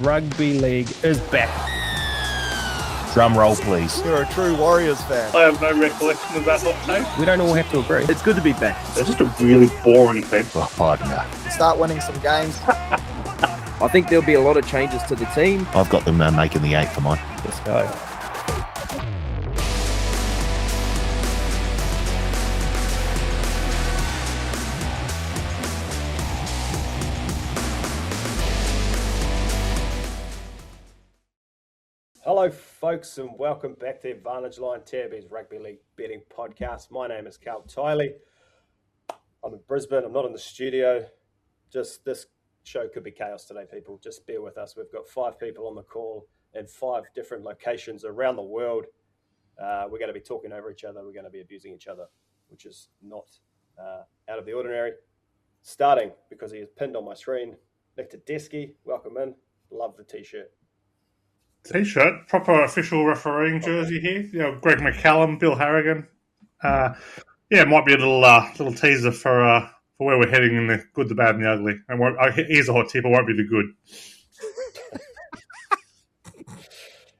Rugby League is back. Drum roll, please. You're a true Warriors fan. I have no recollection of that hot take. We don't all have to agree. It's good to be back. It's just a really boring thing. Oh, no. Start winning some games. I think there'll be a lot of changes to the team. I've got them making the 8 for mine. Let's go. Hello, folks, and welcome back to the Advantage Line TAB's Rugby League Betting Podcast. My name is Karl Paul. I'm in Brisbane. I'm not in the studio. Just this show could be chaos today, people. Just bear with us. We've got 5 people on the call in 5 different locations around the world. We're going to be talking over each other. We're going to be abusing each other, which is not out of the ordinary. Starting, because he is pinned on my screen, Nick Tedeschi. Welcome in. Love the T-shirt. T-shirt, proper official refereeing jersey here. You know, Greg McCallum, Bill Harrigan. It might be a little teaser for where we're heading in the good, the bad, and the ugly. And here's a hot tip: it won't be the good.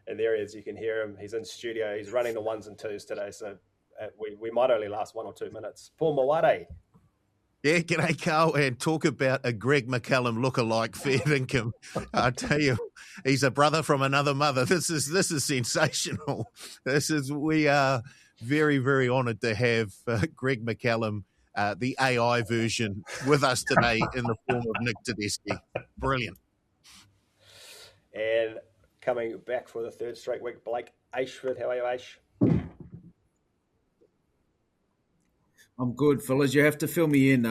And there he is. You can hear him. He's in studio. He's running the 1s and 2s today, so we might only last 1 or 2 minutes. Paul Mawade. Yeah, g'day, Carl, and talk about a Greg McCallum lookalike fair income. I tell you, he's a brother from another mother. This is sensational. We are very, very honoured to have Greg McCallum, the AI version, with us today in the form of Nick Tedeschi. Brilliant. And coming back for the 3rd straight week, Blake Ayshford. How are you, Aysh? I'm good, fellas. You have to fill me in.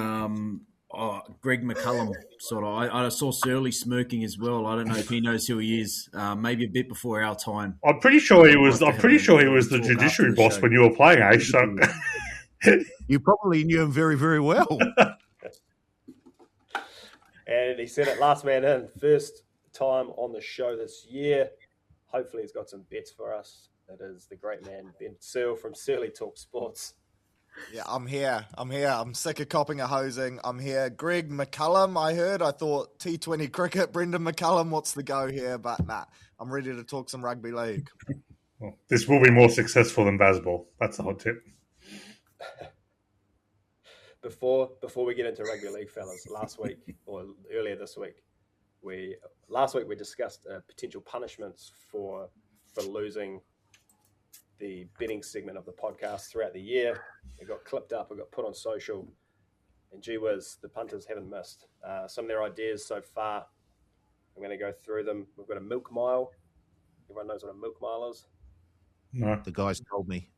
Greg McCallum, sort of. I saw Surly smirking as well. I don't know if he knows who he is. Maybe a bit before our time. I'm pretty sure he was the judiciary boss when you were playing, Ash. So. You probably knew him very, very well. And he said it last man in. First time on the show this year. Hopefully he's got some bets for us. It is the great man, Ben Searle from Surly Talk Sports. Yeah, I'm here. I'm sick of copping a hosing. I'm here. Greg McCallum, I thought T20 cricket. Brendan McCallum, what's the go here? But nah, I'm ready to talk some rugby league. Well, this will be more successful than baseball. That's a hot tip. Before we get into rugby league, fellas, last week or earlier this week, we discussed potential punishments for losing the betting segment of the podcast throughout the year. It got clipped up, it got put on social, and gee whiz, the punters haven't missed. Some of their ideas so far, I'm going to go through them. We've got a milk mile. Everyone knows what a milk mile is? No. The guys told me.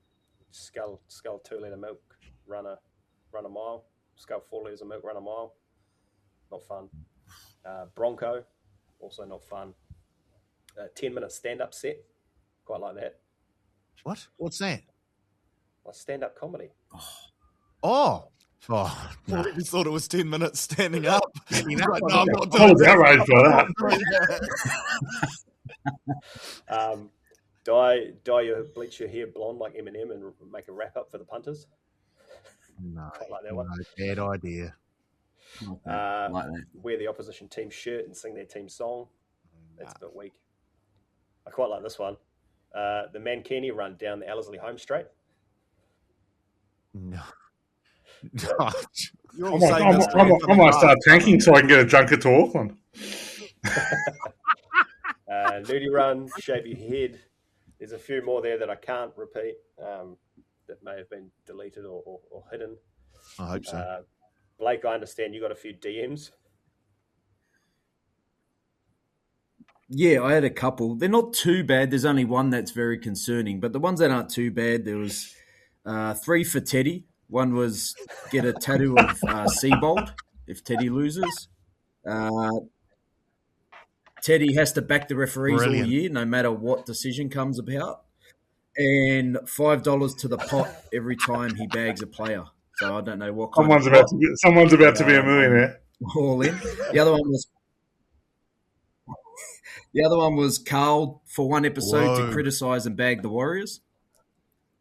Scull 2 litre milk, run a mile. Scull 4 litres of milk, run a mile. Not fun. Bronco, also not fun. 10-minute stand-up set, quite like that. What? What's that? Like stand-up comedy. Oh, no. I thought it was 10 minutes standing up. I'm not I was outraged by that. Bleach your hair blonde like Eminem and make a wrap-up for the punters. No, quite like that one. Bad idea. Like that. Wear the opposition team shirt and sing their team song. That's a bit weak. I quite like this one. The Mankini run down the Ellerslie home straight. No. I might start tanking so I can get a junket to Auckland. Nudie run, shave your head. There's a few more there that I can't repeat that may have been deleted or hidden. I hope so. Blake, I understand you got a few DMs. Yeah, I had a couple. They're not too bad. There's only one that's very concerning. But the ones that aren't too bad, there was 3 for Teddy. One was get a tattoo of Seabold if Teddy loses. Teddy has to back the referees all year, no matter what decision comes about. And $5 to the pot every time he bags a player. So I don't know what kind someone's about to be a millionaire. All in. The other one was Karl for one episode to criticise and bag the Warriors.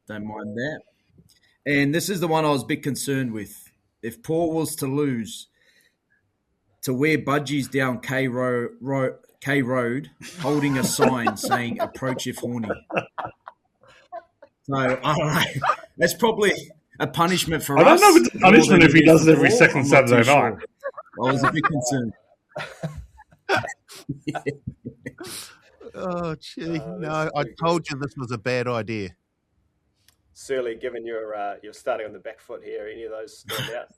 Don't mind that. And this is the one I was a bit concerned with. If Paul was to lose, to wear budgies down K Road holding a sign saying "Approach if horny." So I don't know. That's probably a punishment for us. I don't know if it's a punishment if he does it every second Saturday night. Sure. I was a bit concerned. Oh, gee. No, I told you this was a bad idea. Surly, given you're starting on the back foot here, any of those stand out?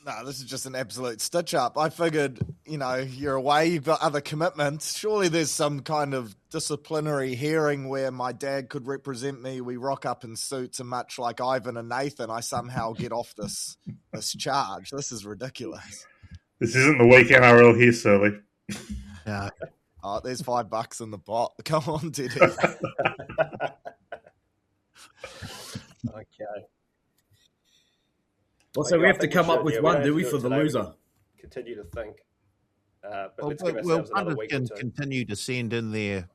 No, this is just an absolute stitch up. I figured, you're away, you've got other commitments. Surely there's some kind of disciplinary hearing where my dad could represent me. We rock up in suits, and much like Ivan and Nathan, I somehow get off this charge. This is ridiculous. This isn't the week NRL here, Surly. No. Oh, there's $5 in the pot. Come on, Teddy. Okay. So we have to come up with one, do we, for the loser? Continue to think. But Well, let's give ourselves another Punter week can or two. continue to send in their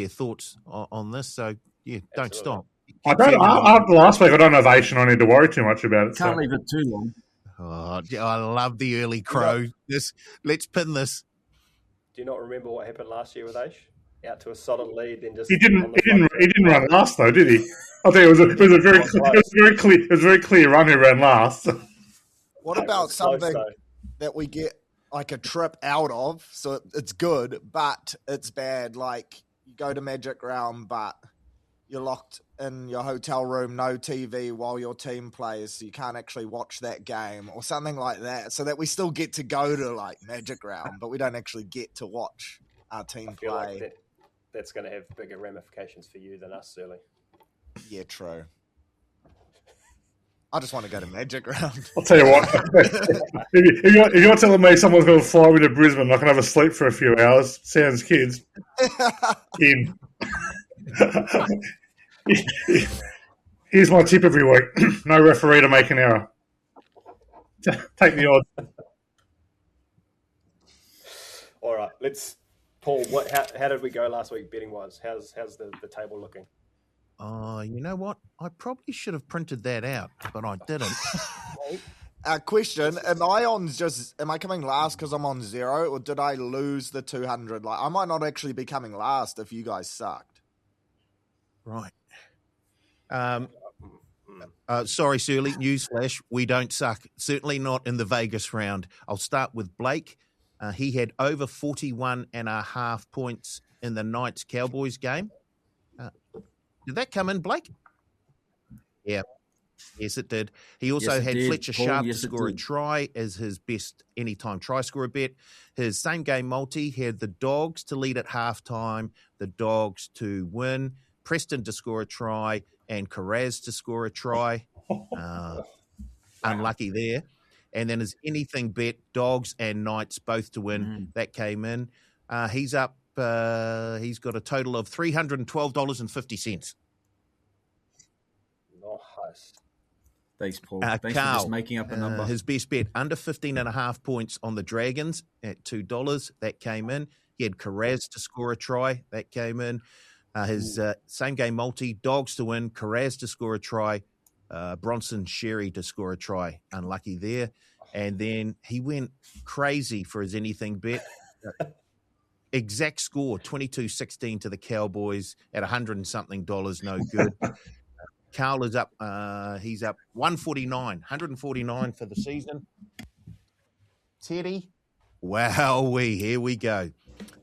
thoughts on this. So, yeah, don't Absolutely. stop. After last week, I don't have Aishan. I need to worry too much about it. Can't leave it too long. Oh, I love the early crow. Let's pin this. Do you not remember what happened last year with Aish? Out to a solid lead, then just He didn't run last though, did he? I think it was a very clear run who ran last. What about something that we get like a trip out of? So it's good, but it's bad. Like you go to Magic Round, but you're locked in your hotel room, no TV while your team plays, so you can't actually watch that game or something like that. So that we still get to go to like Magic Round, but we don't actually get to watch our team feel play. like that's going to have bigger ramifications for you than us, Surly. Yeah, true. I just want to go to Magic Round. I'll tell you what. if you're telling me someone's going to fly me to Brisbane, I can have a sleep for a few hours. Sounds kids. In. Here's my tip every week. No referee to make an error. Take the odds. All right, Paul, how did we go last week betting wise? How's the table looking? You know what? I probably should have printed that out, but I didn't. Question: Am I coming last because I'm on 0, or did I lose the 200? Like I might not actually be coming last if you guys sucked. Right. Sorry, Surly. Newsflash: we don't suck. Certainly not in the Vegas round. I'll start with Blake. He had over 41.5 points in the Knights Cowboys game. Did that come in, Blake? Yeah. Yes, it did. He also had Fletcher Sharp to score a try as his best anytime try scorer bet. His same game multi had the Dogs to lead at halftime, the Dogs to win, Preston to score a try, and Carraz to score a try. Unlucky there. And then his anything bet, Dogs and Knights both to win. That came in. He's up. He's got a total of $312.50. Nice. Thanks, Paul. Thanks for just making up a number. His best bet, under 15.5 points on the Dragons at $2. That came in. He had Carraz to score a try. That came in. His same game multi, Dogs to win, Carraz to score a try, Bronson Sherry to score a try. Unlucky there. And then he went crazy for his anything bet. Exact score, 22-16 to the Cowboys at $100 and something. No good. Karl is up. He's up 149 for the season. Teddy, wowee, here we go.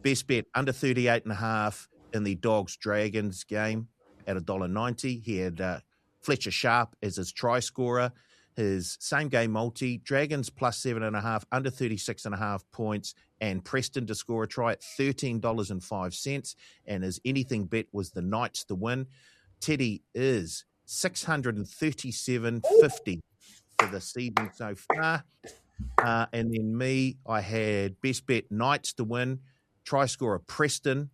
Best bet, under 38.5 in the Dogs Dragons game at $1.90. He had Fletcher Sharp as his try scorer. His same game multi, Dragons plus 7.5, under 36.5 points, and Preston to score a try at $13.05. And his anything bet was the Knights to win. Teddy is $637.50 for the season so far. And then me, I had best bet Knights to win, try scorer Preston.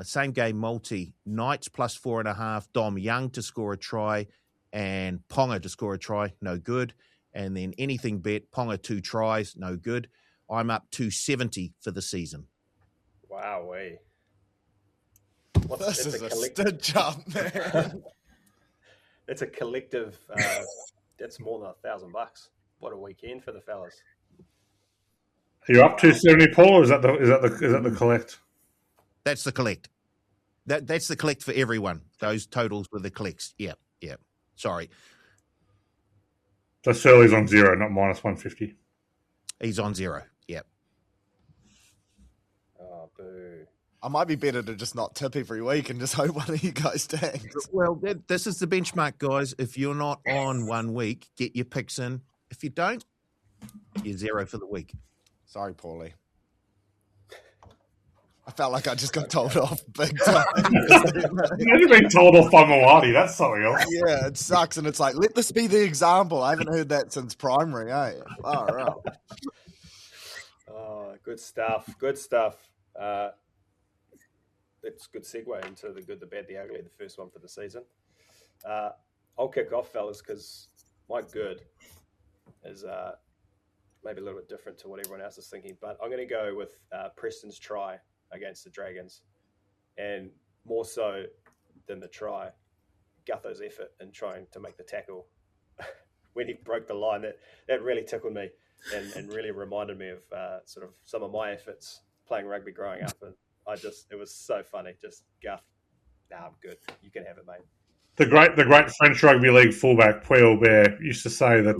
Same game multi, Knights plus 4.5, Dom Young to score a try, and Ponga to score a try, no good. And then anything bet, Ponga 2 tries, no good. I'm up 270 for the season. Wowee. This is a stitch up, man. It's a collective. That's more than $1,000. What a weekend for the fellas. Are you up 270, Paul, or is that the collect? That's the collect. That's the collect for everyone. Those totals were the collects. Yeah. Sorry. So Surly's on 0, not minus 150. He's on 0. Yeah. Oh, boo. I might be better to just not tip every week and just hope one of you guys tanks. Well, this is the benchmark, guys. If you're not on 1 week, get your picks in. If you don't, you're 0 for the week. Sorry, Paulie. I felt like I just got told off big time. You've been told off by Moati. That's something else. Yeah, it sucks. And it's like, let this be the example. I haven't heard that since primary, All right. Oh, good stuff. Good stuff. It's a good segue into the good, the bad, the ugly, the first one for the season. I'll kick off, fellas, because my good is maybe a little bit different to what everyone else is thinking, but I'm going to go with Preston's try against the Dragons, and more so than the try, Gutho's effort in trying to make the tackle when he broke the line. That really tickled me and really reminded me of sort of some of my efforts playing rugby growing up, and it was so funny. Just Guth, I'm good. You can have it, mate. The great French rugby league fullback Puel Bear used to say that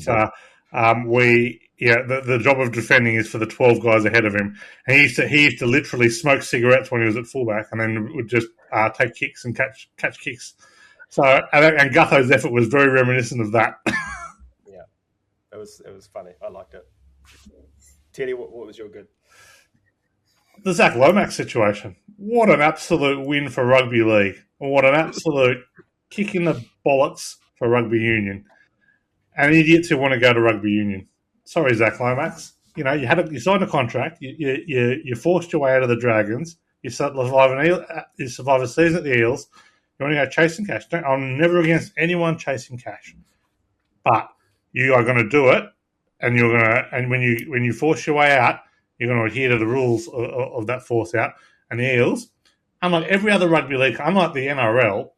the job of defending is for the 12 guys ahead of him. And he used to literally smoke cigarettes when he was at fullback, and then would just take kicks and catch kicks. So and Gutho's effort was very reminiscent of that. Yeah, it was funny. I liked it. Teddy, what was your good? The Zach Lomax situation. What an absolute win for rugby league. What an absolute kick in the bollocks for rugby union. And idiots who want to go to rugby union. Sorry, Zach Lomax. You signed a contract. You forced your way out of the Dragons. You survive a season at the Eels. You want to go chasing cash. I'm never against anyone chasing cash, but you are going to do it, and when you force your way out, you're going to adhere to the rules of that force out. And the Eels, unlike every other rugby league, unlike the NRL,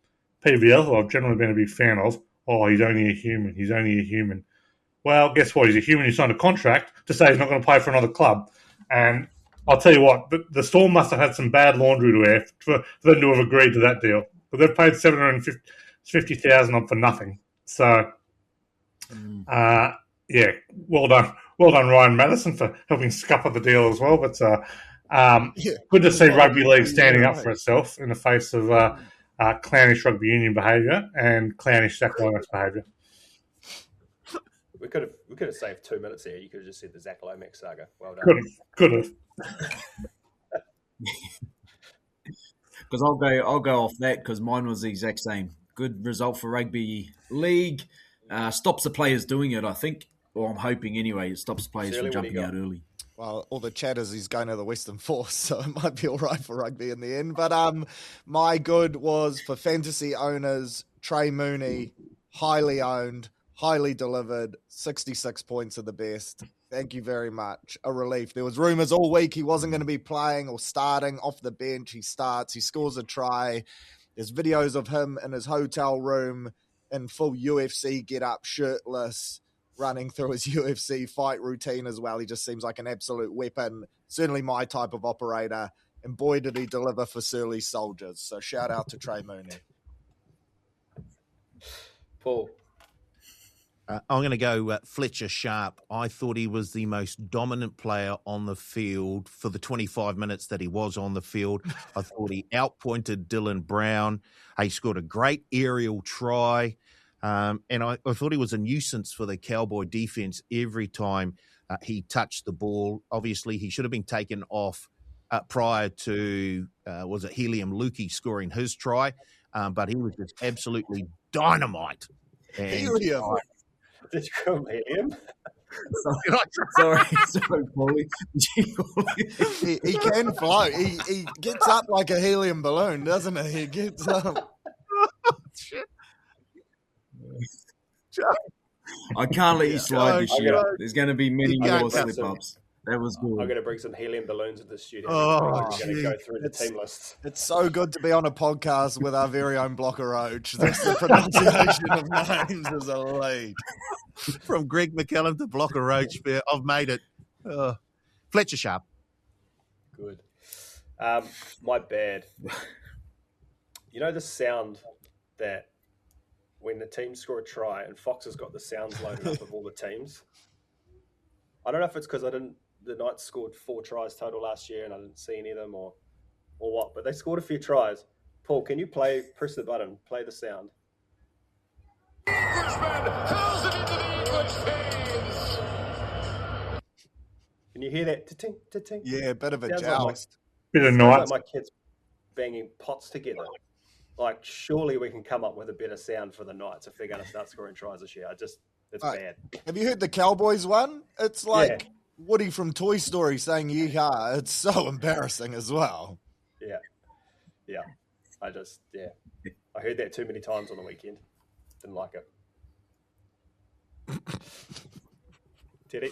PVL, who I've generally been a big fan of, he's only a human. He's only a human. Well, guess what? He's a human who signed a contract to say he's not going to play for another club. And I'll tell you what, the Storm must have had some bad laundry to air for them to have agreed to that deal. But they've paid $750,000 on for nothing. So, well done, Ryan Madison, for helping scupper the deal as well. But good to see rugby league standing up for itself in the face of clownish rugby union behaviour and clownish Zach Lomax behaviour. We could have saved 2 minutes there. You could have just said the Zach Lomax saga. Well done. Could have. Because I'll go off that, because mine was the exact same. Good result for rugby league. Stops the players doing it, I think. Or I'm hoping anyway. It stops players from jumping out early. Well, all the chatters, he's going to the Western Force, so it might be all right for rugby in the end. But my good was for fantasy owners, Trey Mooney, highly owned, highly delivered, 66 points of the best. Thank you very much. A relief. There was rumours all week he wasn't going to be playing or starting off the bench. He starts, he scores a try. There's videos of him in his hotel room in full UFC get-up, shirtless, running through his UFC fight routine as well. He just seems like an absolute weapon. Certainly my type of operator. And boy, did he deliver for Surly Soldiers. So shout out to Trey Mooney. Paul. I'm going to go Fletcher Sharp. I thought he was the most dominant player on the field for the 25 minutes that he was on the field. I thought he outpointed Dylan Brown. He scored a great aerial try. And I thought he was a nuisance for the Cowboy defense every time he touched the ball. Obviously, he should have been taken off prior to, was it Helium Lukey scoring his try? But he was just absolutely dynamite. And Helium. Did you call him Helium? Sorry, Paulie. he can float. He gets up like a helium balloon, doesn't he? He gets up. Shit. I can't let you slide this year. There's going to be many more slip-ups. That was good. I'm going to bring some helium balloons into the studio. Oh, we're going to go through the team lists. It's so good to be on a podcast with our very own Blocker Roach. The pronunciation of names is elite. From Greg McCallum to Blocker Roach, I've made it. Fletcher Sharp. Good. My bad. You know the sound that when the teams score a try and Fox has got the sounds loaded up of all the teams? I don't know if it's because the Knights scored 4 tries total last year and I didn't see any of them or what, but they scored a few tries. Paul, can you press the button, play the sound? Can you hear that? Ta-ting, ta-ting? Yeah, a bit of a Sounds joust. Bit of Like nights. my kids banging pots together. Like, surely we can come up with a better sound for the Knights if they're going to start scoring tries this year. It's bad. Have you heard the Cowboys one? It's like Woody from Toy Story saying "yeehaw." It's so embarrassing as well. Yeah. I heard that too many times on the weekend. Didn't like it. Teddy?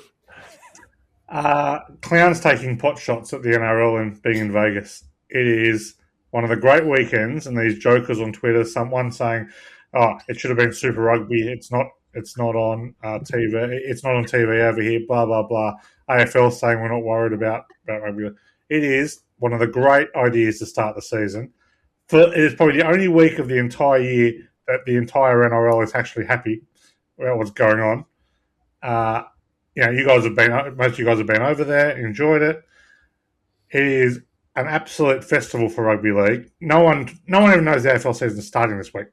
Clowns taking pot shots at the NRL and being in Vegas. It is one of the great weekends, and these jokers on Twitter, someone saying, "Oh, it should have been Super Rugby. It's not on TV. It's not on TV over here." Blah blah blah. AFL saying we're not worried about rugby. It is one of the great ideas to start the season. It is probably the only week of the entire year that the entire NRL is actually happy about what's going on. Most of you guys have been over there, enjoyed it. It is an absolute festival for rugby league. No one even knows the AFL season is starting this week.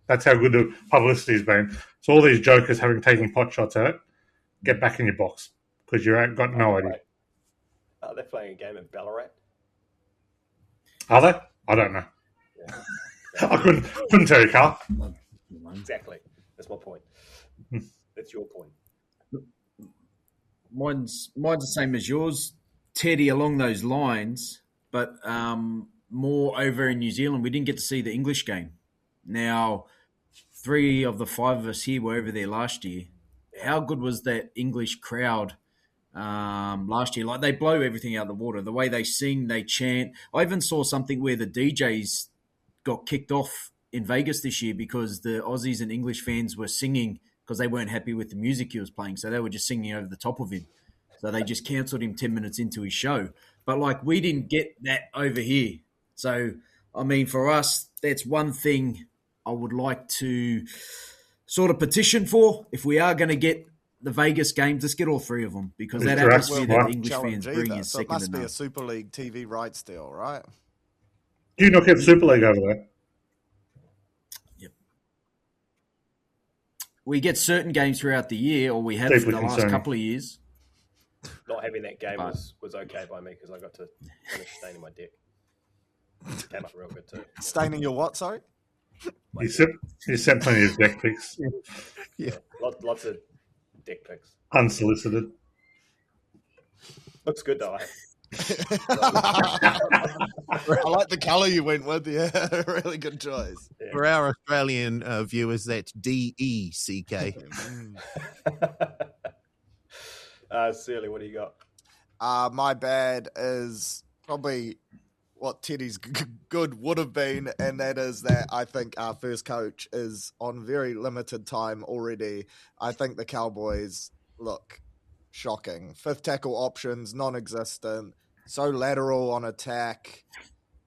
That's how good the publicity has been. So all these jokers taking pot shots at it, get back in your box because you've got no idea. They're playing a game in Ballarat. Are they? I don't know. Yeah. I couldn't tell you, Carl. Exactly. That's my point. That's your point. Mine's the same as yours, Teddy, along those lines, but more over in New Zealand. We didn't get to see the English game. Now, 3 of the 5 of us here were over there last year. How good was that English crowd last year? Like, they blow everything out of the water. The way they sing, they chant. I even saw something where the DJs got kicked off in Vegas this year because the Aussies and English fans were singing because they weren't happy with the music he was playing. So they were just singing over the top of him. So they just cancelled him 10 minutes into his show. But, like, we didn't get that over here. So, I mean, for us, that's one thing I would like to sort of petition for. If we are going to get the Vegas games, let's get all 3 of them because that atmosphere that the English fans bring is second to none. It must be a Super League TV rights deal, right? Do you not get Super League over there? Yep. We get certain games throughout the year, or we have for the last couple of years. Not having that game was okay by me because I got to finish staining my deck. Came up real good too. Staining your what, sorry? You sent plenty of deck pics. Yeah. Lots of deck pics. Unsolicited. Looks good though, eh? I like the colour you went with. Yeah, really good choice. Yeah. For our Australian viewers, that's DECK. Sealy, what do you got? My bad is probably what Teddy's good would have been, and that is that I think our first coach is on very limited time already. I think the Cowboys look shocking. 5th tackle options, non-existent. So lateral on attack.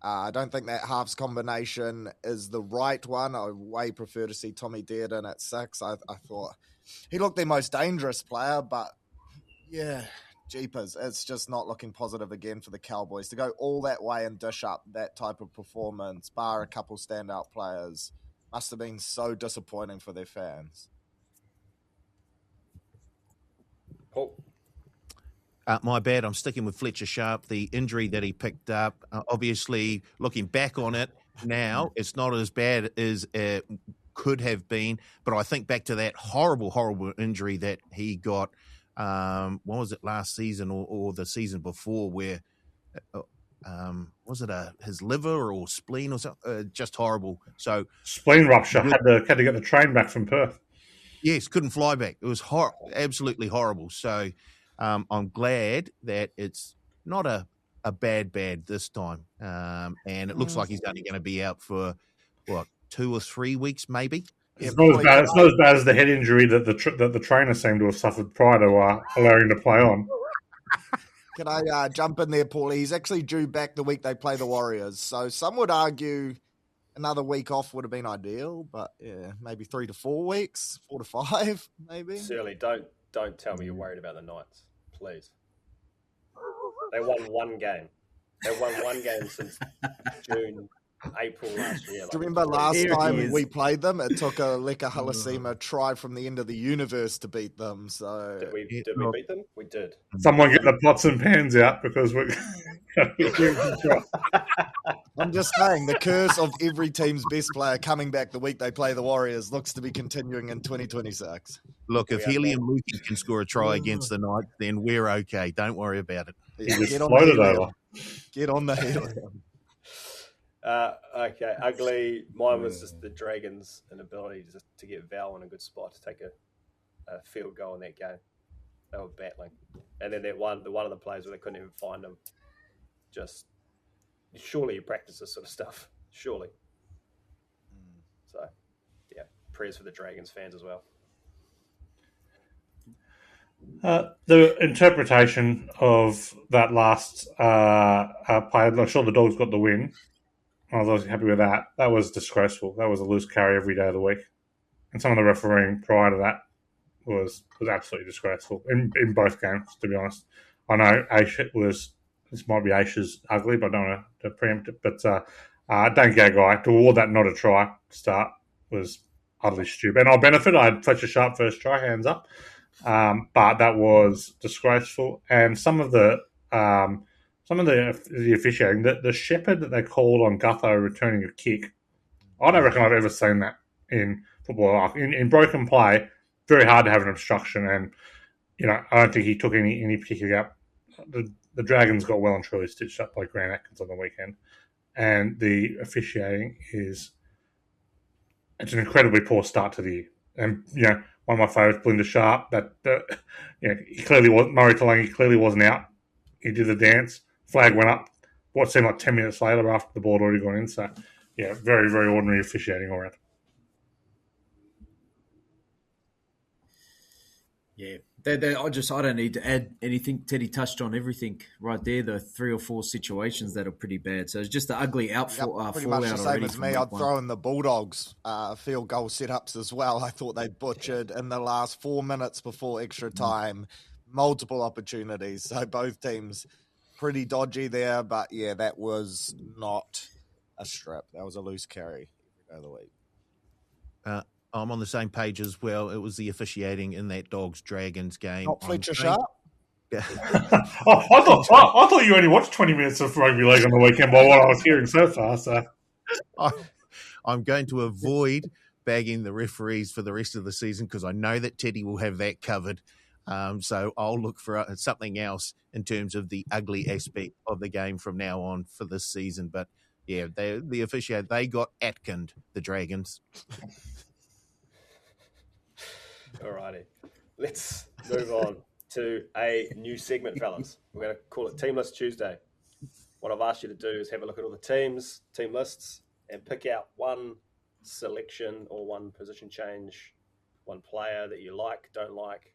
I don't think that halves combination is the right one. I way prefer to see Tommy Dearden at 6. I thought he looked their most dangerous player, but yeah, jeepers, it's just not looking positive again for the Cowboys. To go all that way and dish up that type of performance, bar a couple standout players, must have been so disappointing for their fans. Paul? My bad. I'm sticking with Fletcher Sharp. The injury that he picked up, obviously, looking back on it now, it's not as bad as it could have been. But I think back to that horrible injury that he got. What was it, last season or the season before? Where was it his liver or spleen or something? Just horrible. So spleen rupture. Had to get the train back from Perth. Yes, couldn't fly back. It was absolutely horrible. So. I'm glad that it's not a bad this time. And it looks like he's only going to be out for, 2 or 3 weeks, maybe. It's not as bad. It's not as bad as the head injury that the trainer seemed to have suffered prior to allowing him to play on. Can I jump in there, Paul? He's actually due back the week they play the Warriors. So some would argue another week off would have been ideal, but yeah, maybe 3 to 4 weeks, 4 to 5, maybe. Shirley, don't tell me you're worried about the Knights, please. They won one game. They won one game since June, April last year. Do you remember last time we played them? It took a Leka Halasima try from the end of the universe to beat them. So did we beat them? We did. Someone get the pots and pans out because we're. I'm just saying the curse of every team's best player coming back the week they play the Warriors looks to be continuing in 2026. Look, if Healy and Mookie can score a try against the Knights, then we're okay. Don't worry about it. Yeah, get on the helium. Okay, ugly. Mine was just the Dragons' inability to get Val in a good spot to take a field goal in that game. They were battling, and then one of the plays where they couldn't even find him. Just surely you practice this sort of stuff. Surely. So, yeah, prayers for the Dragons fans as well. The interpretation of that last play, I'm sure the Dogs got the win. I was obviously happy with that. That was disgraceful. That was a loose carry every day of the week. And some of the refereeing prior to that was absolutely disgraceful in both games, to be honest. I know this might be Aisha's ugly, but I don't want to preempt it. But don't get a guy to award that not a try to start was utterly stupid. And I'll benefit. I had Fletcher Sharp first try, hands up. But that was disgraceful. And some of the officiating, the shepherd that they called on Gutho returning a kick, I don't reckon I've ever seen that in football. In broken play, very hard to have an obstruction, and I don't think he took any particular gap. The Dragons got well and truly stitched up by Grant Atkins on the weekend, and the officiating it's an incredibly poor start to the year. And one of my favourites, Belinda Sharp, he clearly was Murray Talangi clearly wasn't out. He did the dance. Flag went up. What seemed like 10 minutes later after the ball had already gone in. So, yeah, very, very ordinary officiating all around. Yeah, I don't need to add anything. Teddy touched on everything right there. The 3 or 4 situations that are pretty bad. So it's just the ugly pretty much the same as me. I'd throw in the Bulldogs field goal setups as well. I thought they butchered in the last 4 minutes before extra time. Multiple opportunities. So both teams pretty dodgy there. But yeah, that was not a strip. That was a loose carry every day of the week. I'm on the same page as well. It was the officiating in that Dogs-Dragons game. Not Fletcher Sharp? I thought you only watched 20 minutes of rugby league on the weekend by what I was hearing so far. So I'm going to avoid bagging the referees for the rest of the season because I know that Teddy will have that covered. So I'll look for something else in terms of the ugly aspect of the game from now on for this season. But yeah, the officiate, they got Atkined, the Dragons. Alrighty, let's move on to a new segment, fellas. We're going to call it Team List Tuesday. What I've asked you to do is have a look at all the team lists, and pick out one selection or one position change, one player that you like, don't like.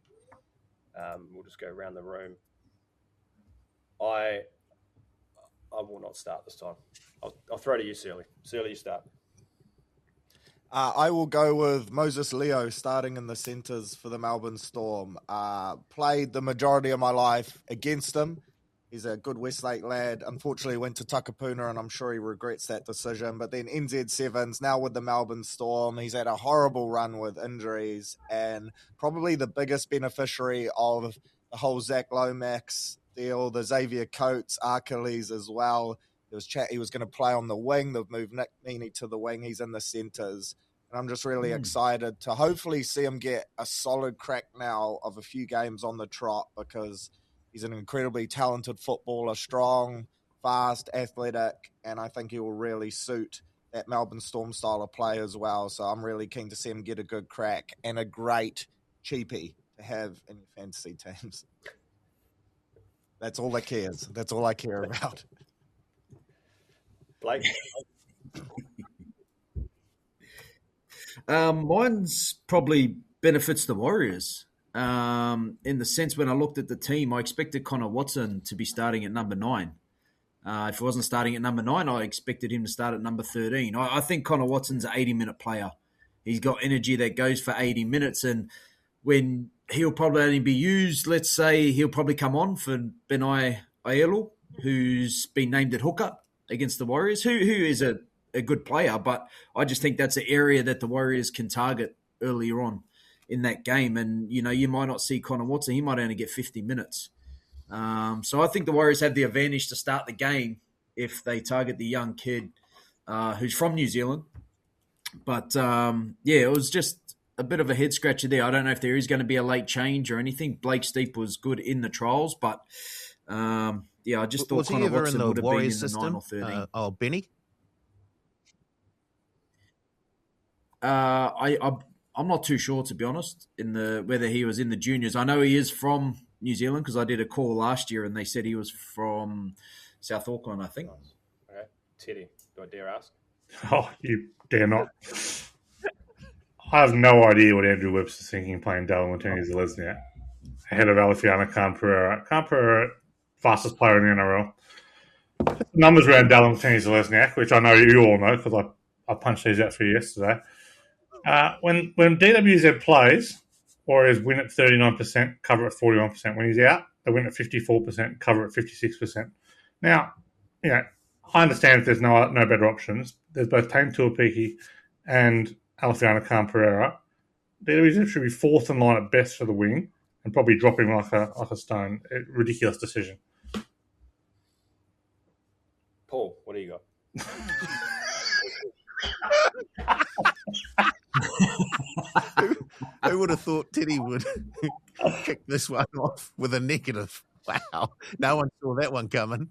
We'll just go around the room. I will not start this time. I'll throw to you, Sealy. Sealy, you start. I will go with Moses Leo starting in the centres for the Melbourne Storm. Played the majority of my life against him. He's a good Westlake lad. Unfortunately, went to Takapuna, and I'm sure he regrets that decision. But then NZ Sevens, now with the Melbourne Storm. He's had a horrible run with injuries, and probably the biggest beneficiary of the whole Zach Lomax deal, the Xavier Coates, Achilles as well. There was chat he was going to play on the wing. They've moved Nick Meaney to the wing. He's in the centres. And I'm just really excited to hopefully see him get a solid crack now of a few games on the trot, because he's an incredibly talented footballer, strong, fast, athletic, and I think he will really suit that Melbourne Storm style of play as well. So I'm really keen to see him get a good crack and a great cheapie to have in your fantasy teams. That's all that cares. That's all I care about. Blake? Mine's probably benefits the Warriors. In the sense when I looked at the team, I expected Connor Watson to be starting at number 9. If he wasn't starting at number 9, I expected him to start at number 13. I think Connor Watson's an 80-minute player. He's got energy that goes for 80 minutes, and when he'll probably only be used, let's say he'll probably come on for Benai Aielu, who's been named at hooker against the Warriors, who is a good player, but I just think that's an area that the Warriors can target earlier on in that game. And, you might not see Connor Watson. He might only get 50 minutes. So I think the Warriors have the advantage to start the game if they target the young kid who's from New Zealand. But, it was just a bit of a head scratcher there. I don't know if there is going to be a late change or anything. Blake Steep was good in the trials, but, I just thought Connor Watson would have been in the 9 or 13. Benny? I'm not too sure, to be honest, whether he was in the juniors. I know he is from New Zealand because I did a call last year and they said he was from South Auckland, I think. Okay. Teddy, do I dare ask? Oh, you dare not. I have no idea what Andrew Webster's thinking playing Dallin Watene-Zelezniak ahead of Alifiana Khan-Pereira. Khan-Pereira, fastest player in the NRL. Numbers around Dallin Watene-Zelezniak, which I know you all know because I punched these out for you yesterday. When DWZ plays, Warriors win at 39%, cover at 41%. When he's out, they win at 54%, cover at 56%. Now, I understand if there's no better options. There's both Tame Tuapiki and Alifiana Khan-Pereira. DWZ should be fourth in line at best for the wing and probably dropping like a stone. Ridiculous decision. Paul, what do you got? Who would have thought Teddy would kick this one off with a negative? Wow. No one saw that one coming.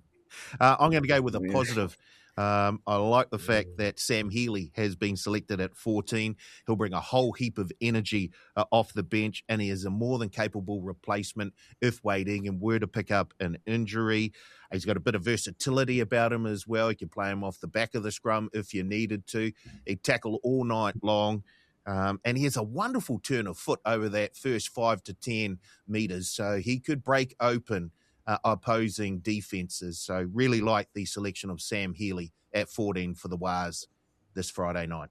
I'm going to go with a positive. I like the fact that Sam Healey has been selected at 14. He'll bring a whole heap of energy off the bench, and he is a more than capable replacement if Wade Ingham were to pick up an injury. He's got a bit of versatility about him as well. You can play him off the back of the scrum if you needed to. He'd tackle all night long. And he has a wonderful turn of foot over that first 5 to 10 metres. So he could break open opposing defences. So really like the selection of Sam Healey at 14 for the Wars this Friday night.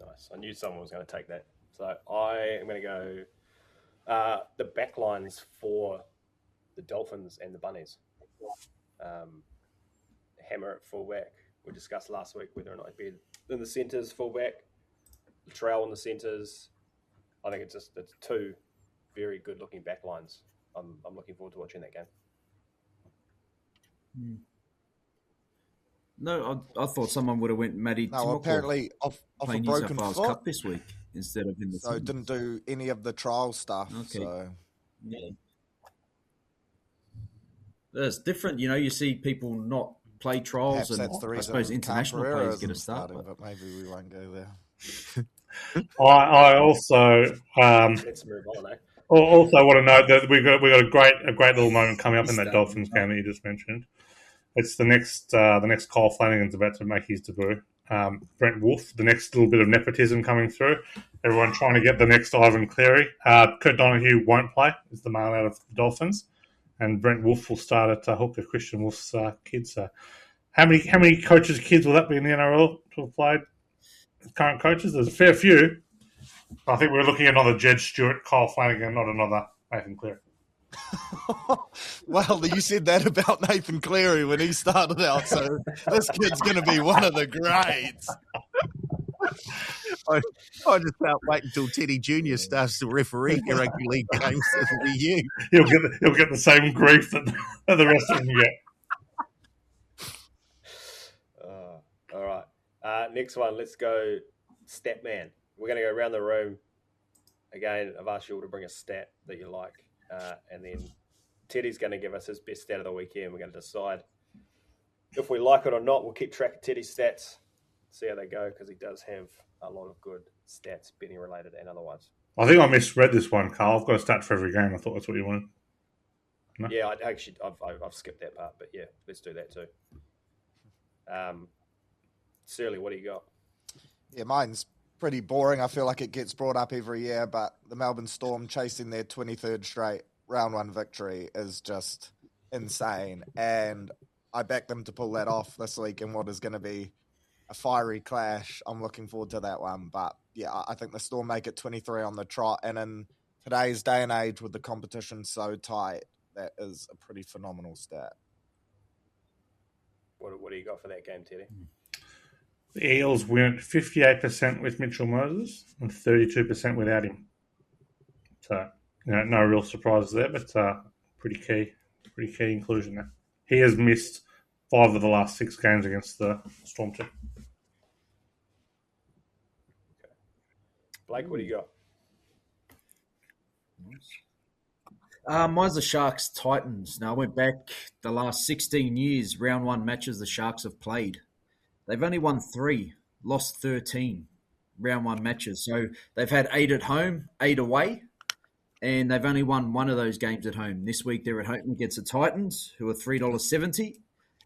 Nice. I knew someone was going to take that. So I am going to go the backlines for the Dolphins and the Bunnies. Hammer at fullback. We discussed last week whether or not he'd be in the centres fullback. Latrell in the centres. I think it's two very good looking backlines. I'm looking forward to watching that game. No, I thought someone would have went Matty. No, apparently off a broken foot Cup this week instead of in the. So didn't do any of the trial stuff. Okay. So yeah, it's different. You see people not play trials, perhaps and that's the reason I suppose international players get a start. But maybe we won't go there. I also Let's move on. Also want to note that we got a great little moment coming up in that Dolphins game that you just mentioned. It's the next Kyle Flanagan's about to make his debut. Brent Wolfe, the next little bit of nepotism coming through. Everyone trying to get the next Ivan Cleary. Kurt Donahue won't play. Is the male out of the Dolphins, and Brent Wolfe will start at hooker. Christian Wolfe's kids. So how many coaches' kids will that be in the NRL to have played? Current coaches, there's a fair few. I think we're looking at another Jed Stewart, Kyle Flanagan, not another Nathan Cleary. Well, you said that about Nathan Cleary when he started out, so this kid's going to be one of the greats. I just can't wait until Teddy Jr. starts to referee rugby league games. It'll be you. He'll get the same grief that the rest of them get. All right. Next one, let's go stat man. We're going to go around the room. Again, I've asked you all to bring a stat that you like. And then Teddy's going to give us his best stat of the weekend. We're going to decide if we like it or not. We'll keep track of Teddy's stats, see how they go, because he does have a lot of good stats, betting related and otherwise. I think I misread this one, Carl. I've got a stat for every game. I thought that's what you wanted. No? Yeah, I've skipped that part, but yeah, let's do that too. Surly, what do you got? Yeah, mine's pretty boring. I feel like it gets brought up every year, but the Melbourne Storm chasing their 23rd straight round one victory is just insane. And I back them to pull that off this week in what is going to be a fiery clash. I'm looking forward to that one. But yeah, I think the Storm make it 23 on the trot. And in today's day and age with the competition so tight, that is a pretty phenomenal stat. What do you got for that game, Teddy? The Eels went 58% with Mitchell Moses and 32% without him. So, no real surprises there, but pretty key inclusion there. He has missed 5 of the last 6 games against the Storm team. Okay. Blake, what do you got? Mine's the Sharks Titans. Now, I went back the last 16 years, round one matches the Sharks have played. They've only won 3, lost 13 round one matches. So they've had 8 at home, 8 away, and they've only won 1 of those games at home. This week they're at home against the Titans, who are $3.70.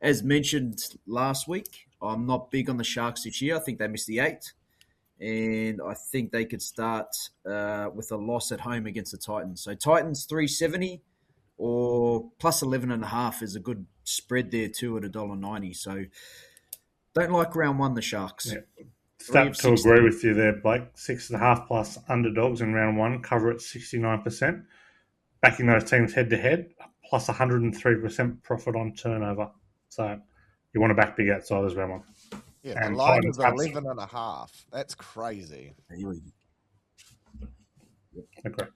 As mentioned last week, I'm not big on the Sharks this year. I think they missed the 8. And I think they could start with a loss at home against the Titans. So Titans 370 or plus 11.5 is a good spread there too at $1.90. So don't like round one, the Sharks. Yeah. Stat to agree with you there, Blake. 6.5 plus underdogs in round one, cover at 69%. Backing those teams head to head, plus 103% profit on turnover. So you want to back big outsiders round one. Yeah, and the line Titans is 11.5. That's crazy. Okay.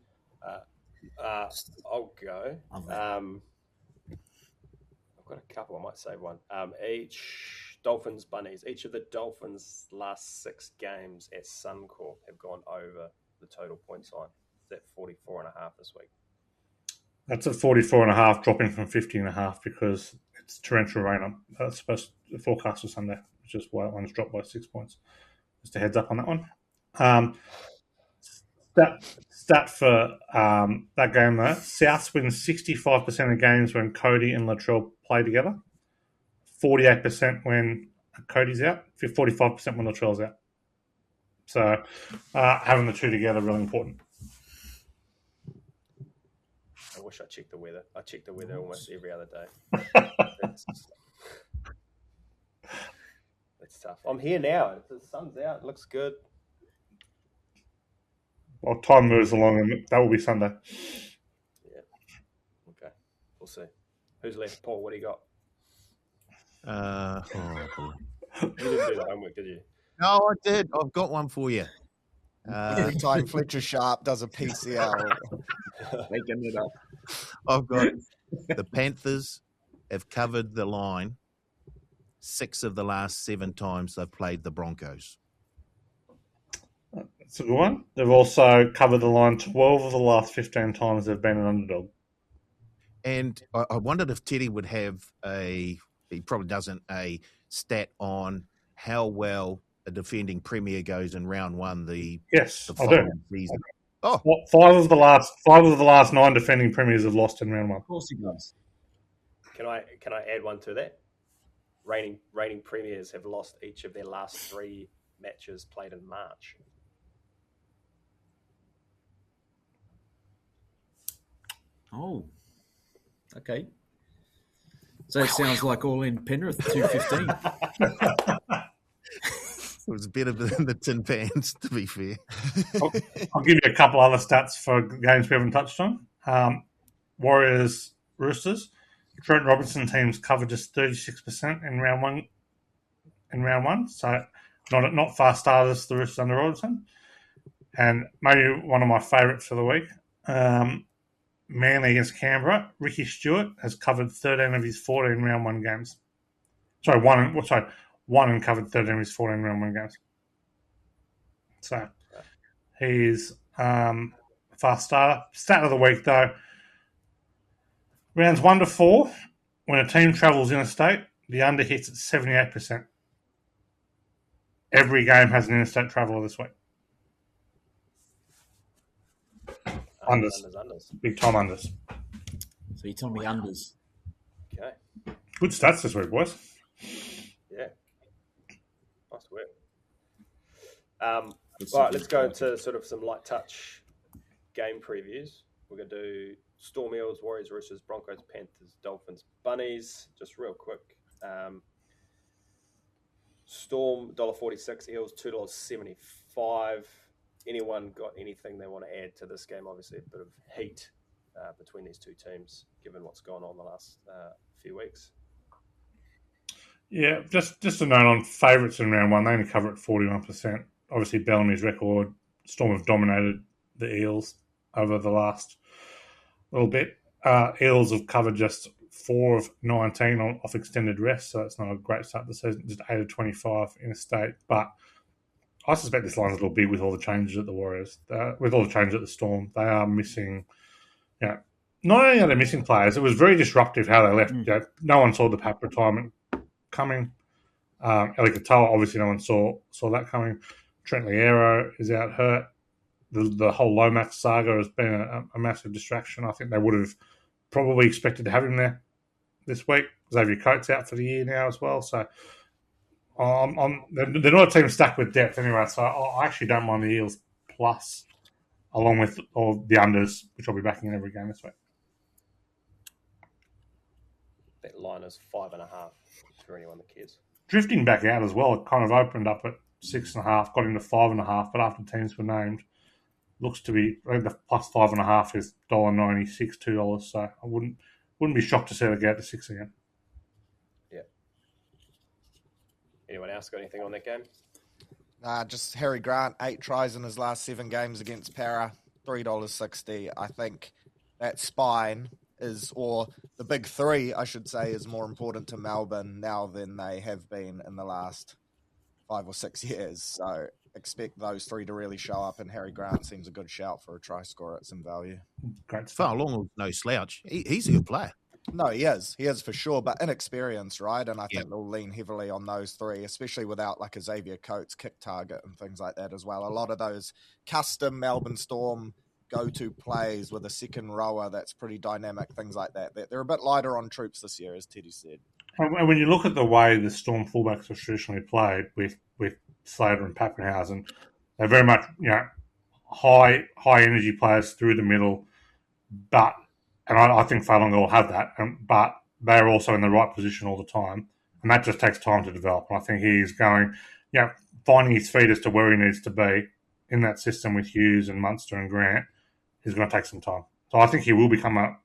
I'll go. I've got a couple. I might save one. Each Dolphins bunnies. Each of the Dolphins' last 6 games at Suncorp have gone over the total points line. Is that 44.5 this week? That's at 44.5, dropping from 50.5 because it's torrential rain on. That's supposed to forecast for Sunday, which is why that one's dropped by 6 points. Just a heads up on that one. Stat for that game though: Souths win 65% of games when Cody and Latrell play together. 48% when Cody's out. 45% when Latrell's out. So having the two together really important. I wish I checked the weather. I check the weather almost every other day. It's tough. I'm here now. The sun's out. It looks good. Well, time moves along, and that will be Sunday. Yeah. Okay. We'll see. Who's left? Paul, what do you got? You didn't do the homework, did you? No, I did. I've got one for you. Every time Fletcher Sharp does a PCL, Making it up. I've got the Panthers have covered the line 6 of the last 7 times they've played the Broncos. That's a good one. They've also covered the line 12 of the last 15 times they've been an underdog. And I wondered if Teddy would have he probably doesn't, a stat on how well a defending premier goes in round one. Yes, I do. Season. Oh, 5 of the last 9 defending premiers have lost in round one. Of course he does. Can I add one to that? Reigning premiers have lost each of their last 3 matches played in March. Oh, okay. So it sounds like all in Penrith 215. it was better than the Tin Pans, to be fair. I'll give you a couple other stats for games we haven't touched on. Warriors, Roosters. Trent Robinson teams covered just 36% in round one. So not fast starters, the Roosters under Robinson. And maybe one of my favourites for the week, Manly against Canberra. Ricky Stewart has covered 13 of his 14 round one games. One and covered 13 of his 14 round one games. So he's fast starter. Stat of the week though. Rounds 1 to 4, when a team travels interstate, the under hits at 78%. Every game has an interstate traveller this week. Unders. Big time unders. So you tell me unders. Okay. Good stats this week, boys. Yeah. Nice work. All right, let's go into sort of some light touch game previews. We're going to do Storm Eels, Warriors, Roosters, Broncos, Panthers, Dolphins, Bunnies. Just real quick. Storm $1.46, Eels $2.75. Anyone got anything they want to add to this game? Obviously, a bit of heat between these two teams, given what's gone on the last few weeks. Yeah, just a note on favourites in round one. They only cover at 41%. Obviously, Bellamy's record. Storm have dominated the Eels over the last little bit. Eels have covered just 4 of 19 off extended rest, so it's not a great start to the season. Just 8 of 25 in a state. But I suspect this line's a little big with all the changes at the Warriors. With all the changes at the Storm, they are missing, not only are they missing players, it was very disruptive how they left. No one saw the Pap retirement coming. Eli Katoa, obviously no one saw that coming. Trent Liero is out hurt. The whole Lomax saga has been a massive distraction. I think they would have probably expected to have him there this week. Xavier Coates out for the year now as well. So they're not a team stacked with depth anyway. So I actually don't mind the Eels plus, along with all the unders, which I'll be backing in every game this week. That line is 5.5 for anyone that cares. Drifting back out as well. It kind of opened up at 6.5, got into 5.5, but after teams were named, looks to be, I think the plus 5.5 is $1.96, $2. So I wouldn't be shocked to see it get to 6 again. Yeah. Anyone else got anything on that game? Just Harry Grant, 8 tries in his last 7 games against Para, $3.60. I think that spine or the big 3, I should say, is more important to Melbourne now than they have been in the last 5 or 6 years. So expect those 3 to really show up, and Harry Grant seems a good shout for a try scorer at some value. Great. Far along, no slouch. He's a good player. No, he is. He is for sure, but inexperienced, right? And I think they'll lean heavily on those 3, especially without like a Xavier Coates kick target and things like that as well. A lot of those custom Melbourne Storm go-to plays with a second rower that's pretty dynamic, things like that. They're a bit lighter on troops this year, as Teddy said. And when you look at the way the Storm fullbacks are traditionally played with Slater and Pappenhausen, they're very much high energy players through the middle, but I think Falunga will have that, but they're also in the right position all the time, and that just takes time to develop. And I think he's going, finding his feet as to where he needs to be in that system with Hughes and Munster and Grant is going to take some time. So I think he will become a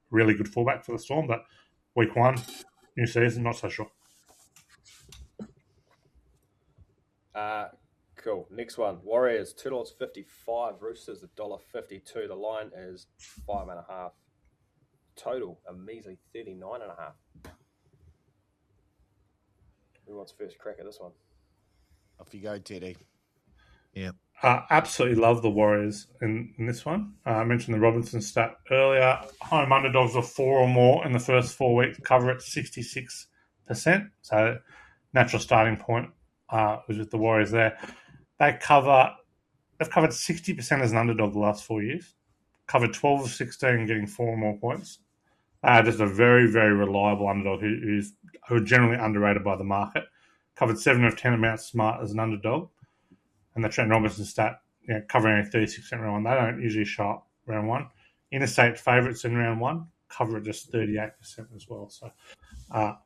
really good fullback for the Storm, but week 1, new season, not so sure. Cool. Next one. Warriors, $2.55. Roosters, $1.52. The line is 5.5. Total, a measly 39.5. Who wants first crack at this one? Off you go, Teddy. Yeah. Absolutely love the Warriors in this one. I mentioned the Robinson stat earlier. Home underdogs of 4 or more in the first 4 weeks cover at 66%. So natural starting point was with the Warriors there. They've covered 60% as an underdog the last 4 years. Covered 12 of 16, getting 4 or more points. Just a very, very reliable underdog who are generally underrated by the market. Covered 7 of 10 amounts smart as an underdog. And the Trent Robinson stat, covering only 36% round 1. They don't usually show up round 1. Interstate favourites in round 1 cover at just 38% as well. So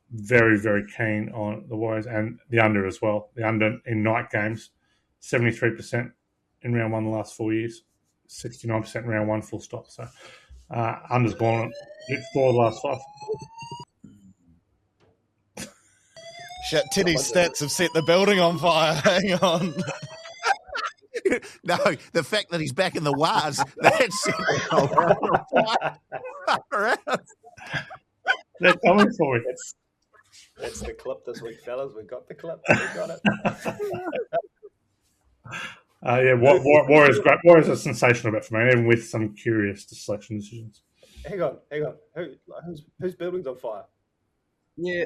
very, very keen on the Warriors and the under as well. The under in night games, 73% in round 1 the last 4 years, 69% in round 1 full stop. So under's gone at 4 the last 5. Shit, Teddy's stats have set the building on fire. Hang on. No, the fact that he's back in the Waz, that's They're coming for it. That's the clip this week, fellas. We got the clip. We got it. Warriors great. Warriors are sensational bet for me, even with some curious selection decisions. Hang on. Whose building's on fire? Yeah.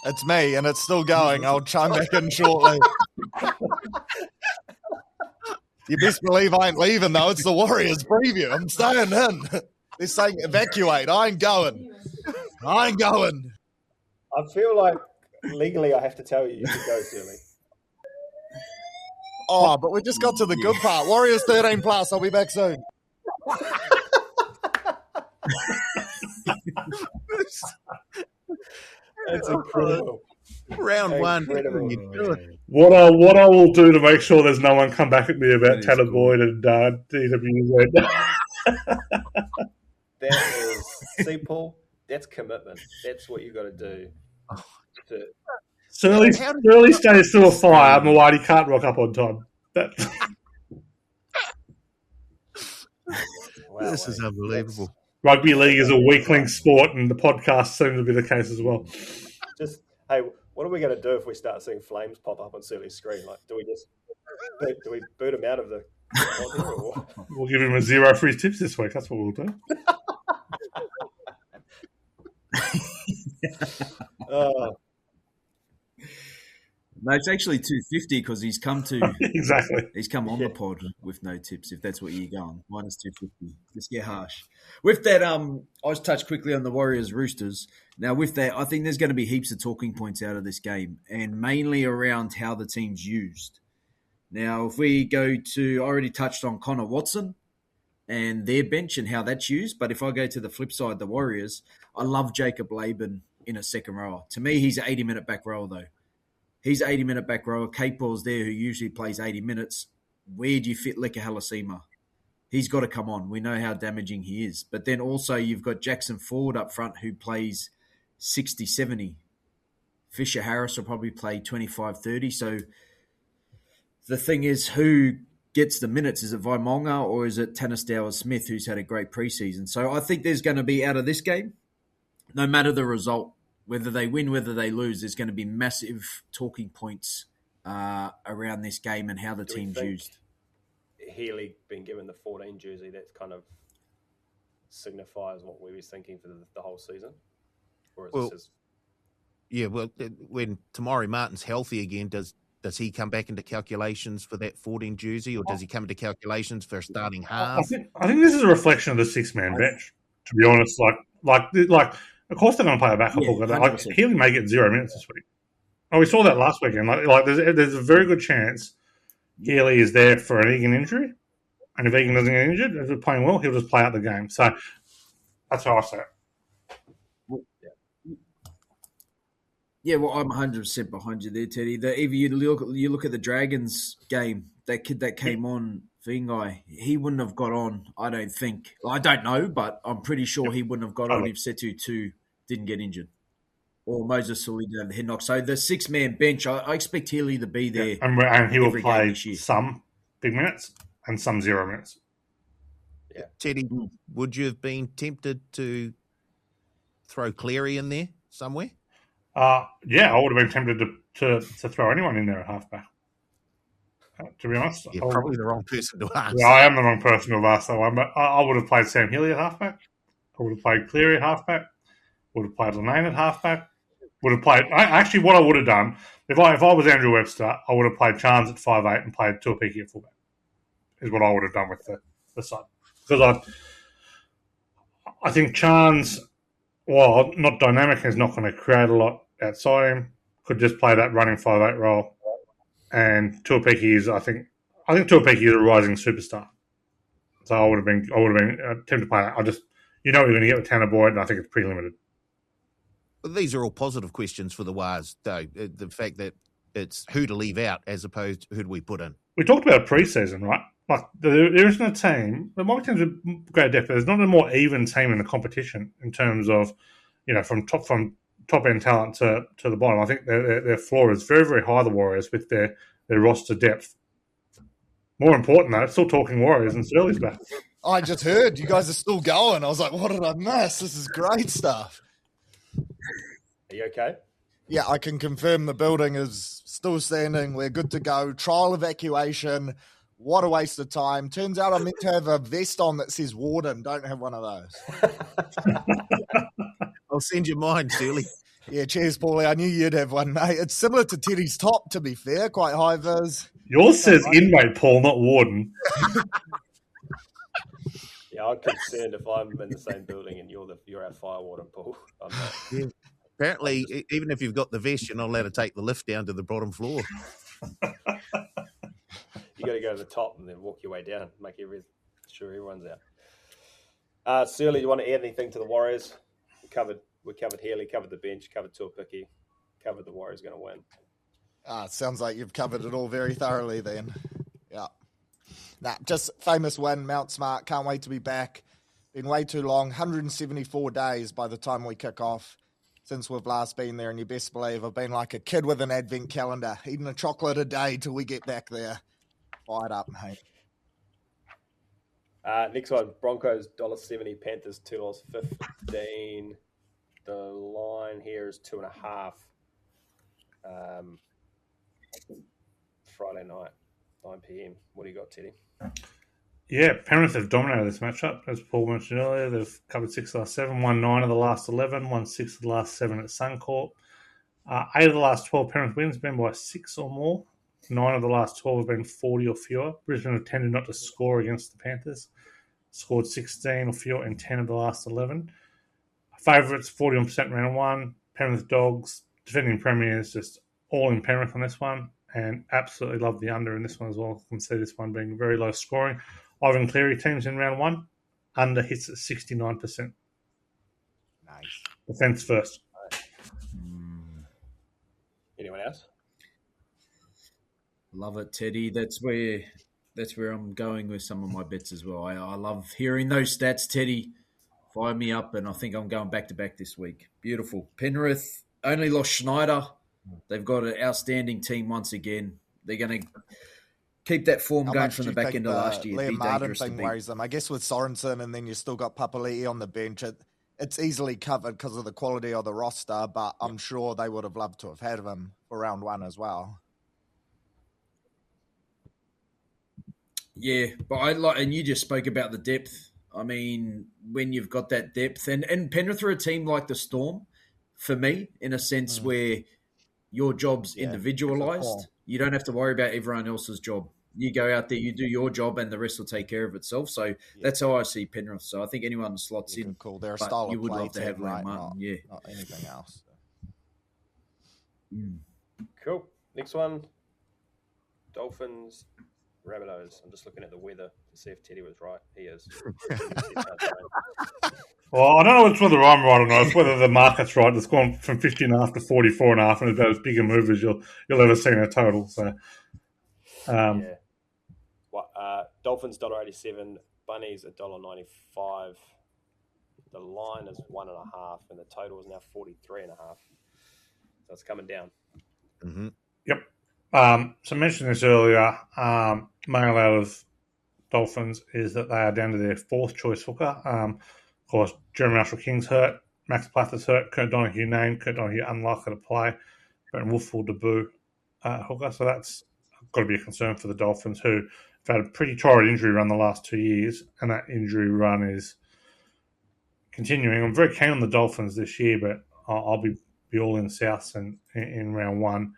It's me, and it's still going. I'll chime back in shortly. You best believe I ain't leaving, though. It's the Warriors preview. I'm staying in. They're saying evacuate. I ain't going. I feel like legally I have to tell you can go, Sterling. Oh, but we just got to the good part. Warriors 13 plus. I'll be back soon. That's incredible. Round one. What I will do to make sure there's no one come back at me about Tanner Boyd and DWZ. That is, see, Paul, that's commitment. That's what you got to do. Surly stays through a fire. Mawadi can't rock up on time. Wow, this is unbelievable. Rugby league is a weakling sport, and the podcast seems to be the case as well. Just, hey, what are we going to do if we start seeing flames pop up on Surly's screen? Like, do we boot him out of the? We'll give him a 0 for his tips this week. That's what we'll do. No, it's actually 250 because he's come to exactly. He's come on the pod with no tips. If that's what you're going, minus 250. Just get harsh. With that, I'll just touch quickly on the Warriors Roosters. Now, with that, I think there's going to be heaps of talking points out of this game, and mainly around how the team's used. Now, if we go to, I already touched on Connor Watson and their bench and how that's used. But if I go to the flip side, the Warriors, I love Jacob Laban in a second rower. To me, he's an 80-minute back rower, though. He's 80-minute back rower. Karl Paul's there, who usually plays 80 minutes. Where do you fit Leka Halasima? He's got to come on. We know how damaging he is. But then also you've got Jackson Ford up front who plays 60, 70. Fisher Harris will probably play 25, 30. So the thing is, who gets the minutes? Is it Vaimonga or is it Tanistow Smith, who's had a great preseason? So I think there's going to be, out of this game, no matter the result, whether they win, whether they lose, there's going to be massive talking points around this game and how the team's used. Healy being given the 14 jersey, that kind of signifies what we were thinking for the whole season? Or is this when Tamari Martin's healthy again, does he come back into calculations for that 14 jersey, or does he come into calculations for a starting half? I think this is a reflection of the six-man bench, to be honest. Like, of course they're going to play a backup. Like, Healy may get 0 minutes this week. Oh, we saw that last weekend. Like there's a very good chance Healy is there for an Egan injury, and if Egan doesn't get injured, if they're playing well, he'll just play out the game. So that's how I say it. Yeah, well, I'm 100% behind you there, Teddy. If you look at the Dragons game, that kid that came on, Vingai, he wouldn't have got on, I don't think. Well, I don't know, but I'm pretty sure he wouldn't have got on if Setu 2 didn't get injured. Or Moses Sully didn't have the head knock. So the six-man bench, I expect Healy to be there. And he will play some big minutes and some 0 minutes. Yeah. Teddy, would you have been tempted to throw Cleary in there somewhere? Yeah, I would have been tempted to throw anyone in there at halfback. To be honest, you're probably the wrong person to ask. Yeah, I am the wrong person to have asked that one. But I would have played Sam Healy at halfback. I would have played Cleary at halfback. Would have played Lenane at halfback. Would have played. Actually, what I would have done if I was Andrew Webster, I would have played Chance at 5'8" and played Tuapiki at fullback. Is what I would have done with the side, because I think Chance, while not dynamic, is not going to create a lot outside him. Could just play that running 5'8" role. And Tuapiki is, I think Tuapiki is a rising superstar. So I would have been tempted to play that. You're going to get with Tanner Boyd, and I think it's pretty limited. Well, these are all positive questions for the Wars, though. The fact that it's who to leave out as opposed to who do we put in. We talked about preseason, right? Like there isn't a team. There might be teams with great depth, but there's not a more even team in the competition in terms of, from top end talent to the bottom. I think their floor is very, very high, the Warriors, with their roster depth. More important, though, still talking Warriors and Sterling's back. I just heard you guys are still going. I was like, what did I miss? This is great stuff. Are you okay? Yeah, I can confirm the building is still standing. We're good to go. Trial evacuation. What a waste of time. Turns out I meant to have a vest on that says Warden. Don't have one of those. I'll send you mine, Sterling. Yeah, cheers, Paulie. I knew you'd have one, mate. It's similar to Teddy's top, to be fair. Quite high vis. Yours says inmate, Paul, not warden. Yeah, I'm concerned if I'm in the same building and you're our firewater pool. I'm not. Yeah. Apparently, even if you've got the vest, you're not allowed to take the lift down to the bottom floor. You got to go to the top and then walk your way down, make sure everyone's out. Surly, you want to add anything to the Warriors? We covered Healy, covered the bench, covered Tuapiki, covered the Warriors going to win. It sounds like you've covered it all very thoroughly then. Yeah. Just famous win, Mount Smart. Can't wait to be back. Been way too long, 174 days by the time we kick off since we've last been there. And you best believe I've been like a kid with an advent calendar, eating a chocolate a day till we get back there. Fired up, mate. Next one, Broncos $1.70, Panthers $2.15. The line here is 2.5. Friday night, 9 p.m. What do you got, Teddy? Yeah, Penrith have dominated this matchup, as Paul mentioned earlier. They've covered 6 of the last 7, won 9 of the last 11, won 6 of the last 7 at Suncorp. 8 of the last 12 Penrith wins have been by 6 or more. 9 of the last 12 have been 40 or fewer. Brisbane have tended not to score against the Panthers. Scored 16 or fewer in 10 of the last 11. Favourites, 41% round 1. Penrith Dogs, defending premiers, just all in Penrith on this one. And absolutely love the under in this one as well. I can see this one being very low scoring. Ivan Cleary teams in round 1. Under hits at 69%. Nice. Defence first. Anyone else? Love it, Teddy. That's where I'm going with some of my bets as well. I love hearing those stats, Teddy. Fire me up, and I think I'm going back-to-back this week. Beautiful. Penrith only lost Schneider. They've got an outstanding team once again. They're going to keep that form going from the back end of last year. Liam Martin thing worries them. I guess with Sorensen and then you still got Papali'i on the bench, it's easily covered because of the quality of the roster, but I'm sure they would have loved to have had him for round 1 as well. Yeah, but and you just spoke about the depth. I mean, when you've got that depth, and Penrith are a team like the Storm, for me, in a sense where your job's individualised. You don't have to worry about everyone else's job. You go out there, you do your job, and the rest will take care of itself. So that's how I see Penrith. So I think anyone slots in. Cool. They're a style you of would play love to have Liam Martin. Not anything else. Cool. Next one, Dolphins. Rabbitohs. I'm just looking at the weather to see if Teddy was right. He is. Well, I don't know whether I'm right or not. It's whether the market's right. It's gone from 50.5 to 44.5, and it's about as big a move as you'll ever see in a total. So, Dolphins $1.87, Bunnies $1.95. The line is 1.5, and the total is now 43.5. So it's coming down. Mm-hmm. Yep. So I mentioned this earlier. Mail out of Dolphins is that they are down to their 4th choice hooker. Of course, Jeremy Marshall-King's hurt. Max Platt's hurt. Kurt Donahue named. Kurt Donahue unlikely to play. Brent Wolf will debut hooker. So that's got to be a concern for the Dolphins, who have had a pretty torrid injury run the last 2 years, and that injury run is continuing. I'm very keen on the Dolphins this year, but I'll be all in Souths in round 1.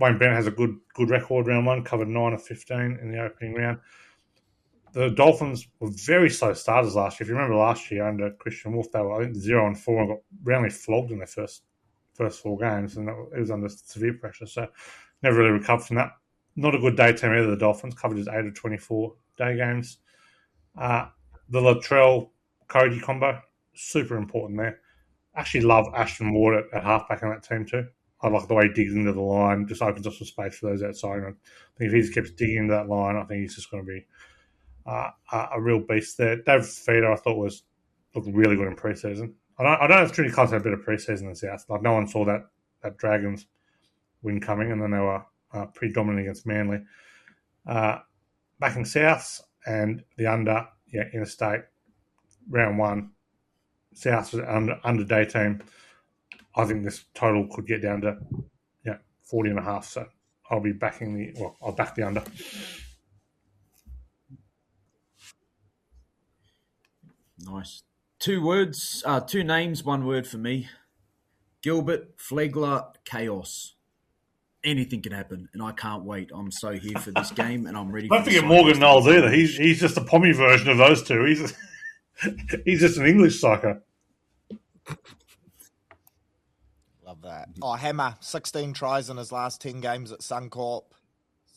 Wayne Bennett has a good record round 1, covered 9 of 15 in the opening round. The Dolphins were very slow starters last year. If you remember last year under Christian Wolf, they were, I think, 0-4 and got roundly flogged in their first 4 games, and it was under severe pressure. So never really recovered from that. Not a good day team either, the Dolphins. Covered his 8 of 24 day games. The Latrell-Cody combo, super important there. Actually love Ashton Ward at halfback on that team too. I like the way he digs into the line, just opens up some space for those outside. I think if he just keeps digging into that line, I think he's just going to be a real beast there. Dave Feeder, I thought, looked really good in preseason. I don't know if Trinity Clubs had a better preseason than South. Like, no one saw that Dragons win coming, and then they were pretty dominant against Manly. Backing Souths and the under, interstate, round 1. Souths was under day team. I think this total could get down to 40.5. So I'll be backing I'll back the under. Nice. 2 words, 2 names, 1 word for me. Gilbert, Flegler, Chaos. anything can happen, and I can't wait. I'm so here for this game, and I'm ready. Don't forget Morgan Knowles either. He's just a pommy version of those two. He's just an English psycho. Love that. Oh, Hammer, 16 tries in his last 10 games at Suncorp.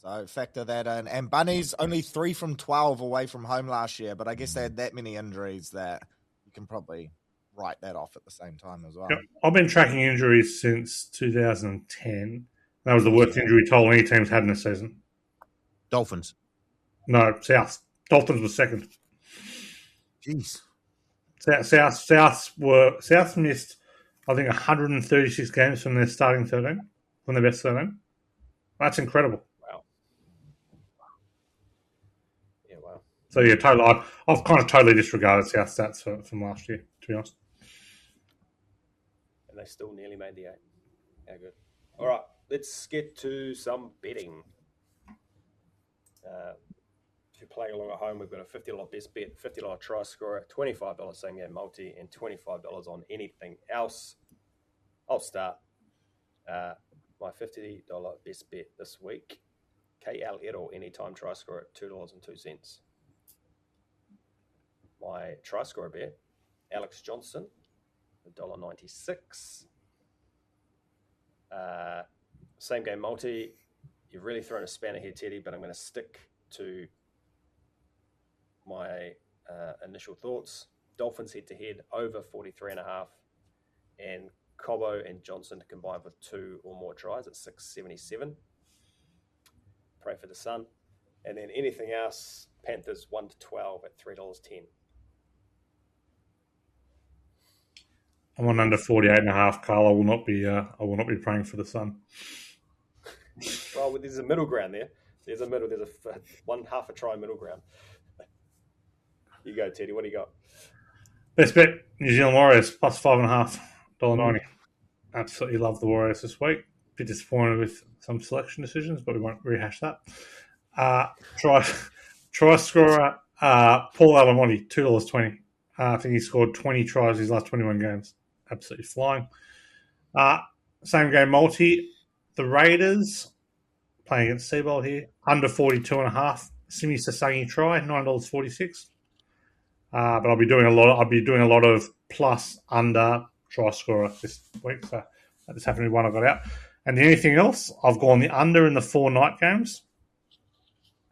So factor that in. And Bunnies, only 3 from 12 away from home last year, but I guess they had that many injuries that you can probably write that off at the same time as well. Yep. I've been tracking injuries since 2010. That was the worst injury toll any team's had in a season. Dolphins. No, South. Dolphins were second. Jeez. South missed, I think, 136 games from their starting 13, from their best 13. That's incredible. Wow. Yeah, wow. So, yeah, totally. I've kind of totally disregarded South stats from last year, to be honest. And they still nearly made the 8. How good. All right, let's get to some betting. If you're playing along at home, we've got a $50 best bet, $50 try scorer, $25 same game multi, and $25 on anything else. I'll start. My $50 best bet this week, KL Ero anytime try scorer at $2.02. My try scorer bet, Alex Johnson, $1.96. Same game multi. You've really thrown a spanner here, Teddy, but I'm going to stick to my initial thoughts. Dolphins head-to-head over 43.5, and Cobbo and Johnson to combine for 2 or more tries at 677. Pray for the sun. And then anything else, Panthers 1-12 at $3.10. I'm on under 48.5, Carl. I will not be praying for the sun. Well, there's a middle ground there. There's a one half a try middle ground. You go, Teddy. What do you got? Best bet, New Zealand Warriors, plus 5.5, $1.90. Absolutely love the Warriors this week. Bit disappointed with some selection decisions, but we won't rehash that. Try scorer, Paul Alamonte, $2.20. I think he scored 20 tries his last 21 games. Absolutely flying. Same game multi. The Raiders playing against Seabold here, under 42.5. Simi Sasangi try, $9.46. But I'll be doing a lot of plus under try scorer this week. So that just happened to be one I got out. And anything else, I've gone the under in the 4 night games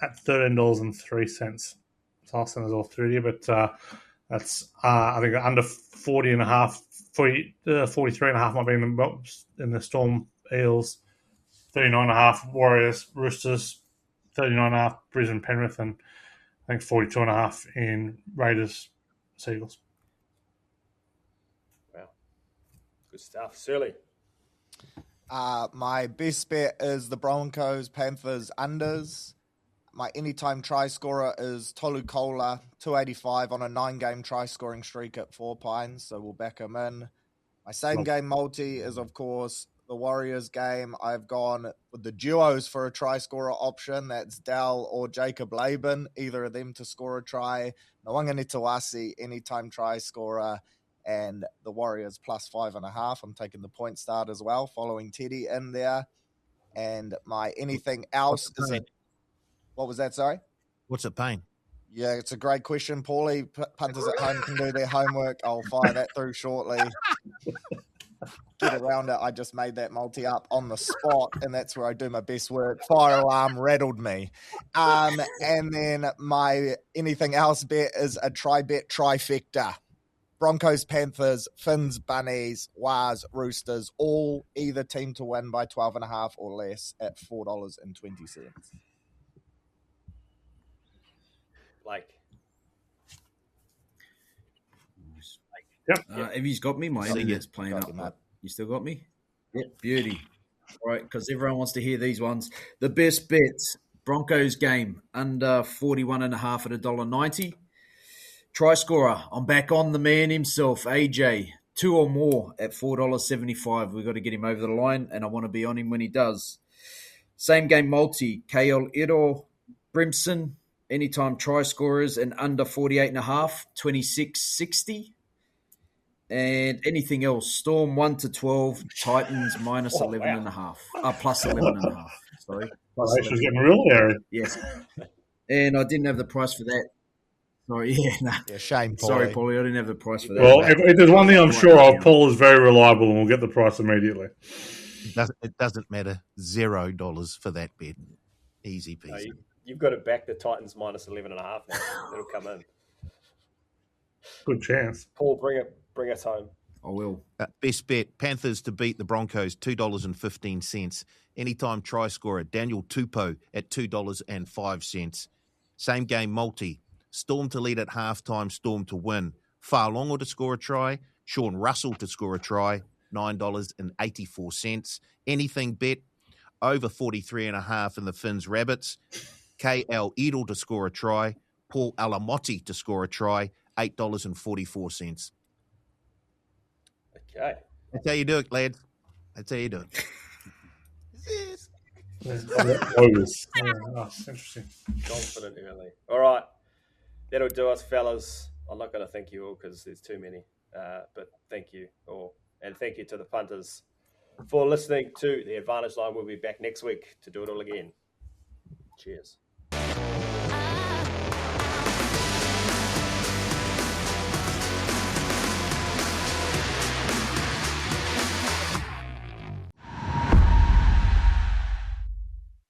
at $13.03. So I'll send those all through to you, but that's I think under 43.5 might be in the Storm Eels, 39.5 Warriors, Roosters, 39.5 Brisbane Penrith, and I think 42.5 in Raiders Seagulls. Wow, good stuff, Surly. My best bet is the Broncos Panthers unders. My anytime try scorer is Tolu Kola, $2.85 on a 9-game try scoring streak at 4 Pines, so we'll back him in. My same game multi is, of course, the Warriors game. I've gone with the duos for a try scorer option. That's Dell or Jacob Laban, either of them to score a try. Nawanga Nitawasi, anytime try scorer, and the Warriors plus 5.5. I'm taking the point start as well, following Teddy in there. And my anything else is a... What was that, sorry? What's it paying? Yeah, it's a great question, Paulie. Punters at home can do their homework. I'll fire that through shortly. Get around it. I just made that multi up on the spot, and that's where I do my best work. Fire alarm rattled me. And then my anything else bet is a try-bet trifecta. Broncos, Panthers, Finns, Bunnies, Wars, Roosters, all either team to win by 12.5 or less at $4.20. Blake. Yep. Have you got me? My internet's playing Got up. you, mate. You still got me? Yep, beauty. All right, because everyone wants to hear these ones. The best bets, Broncos game, under 41.5 at $1.90. Try scorer, I'm back on the man himself, AJ. 2 or more at $4.75. We've got to get him over the line, and I want to be on him when he does. Same game multi, KL Ero, Brimson, anytime try scorers, and under 48.5, $26.60. And anything else? Storm 1 to 12, Titans minus 11.5. Plus 11.5. Sorry. Plus She's getting real hairy. Yes. And I didn't have the price for that. Sorry, Yeah, shame, Paulie. Sorry, Paulie, I didn't have the price for that. Well, if there's one thing I'm sure of, Paul is very reliable and will get the price immediately. It doesn't matter. $0 for that bet. Easy peasy. No, you've got to back the Titans minus 11.5 now. It'll come in. Good chance. Paul, bring us home. I will. Best bet, Panthers to beat the Broncos, $2.15. Anytime try scorer, Daniel Tupou at $2.05. Same game multi. Storm to lead at halftime, Storm to win. Fa'alongo to score a try. Sean Russell to score a try, $9.84. Anything bet, over 43.5 in the Finns Rabbits. KL Edel to score a try. Paul Alamotti to score a try, $8.44. Okay. That's how you do it, lads. That's how you do it. Interesting. Confident early. All right. That'll do us, fellas. I'm not going to thank you all because there's too many. But thank you all. And thank you to the punters for listening to The Advantage Line. We'll be back next week to do it all again. Cheers.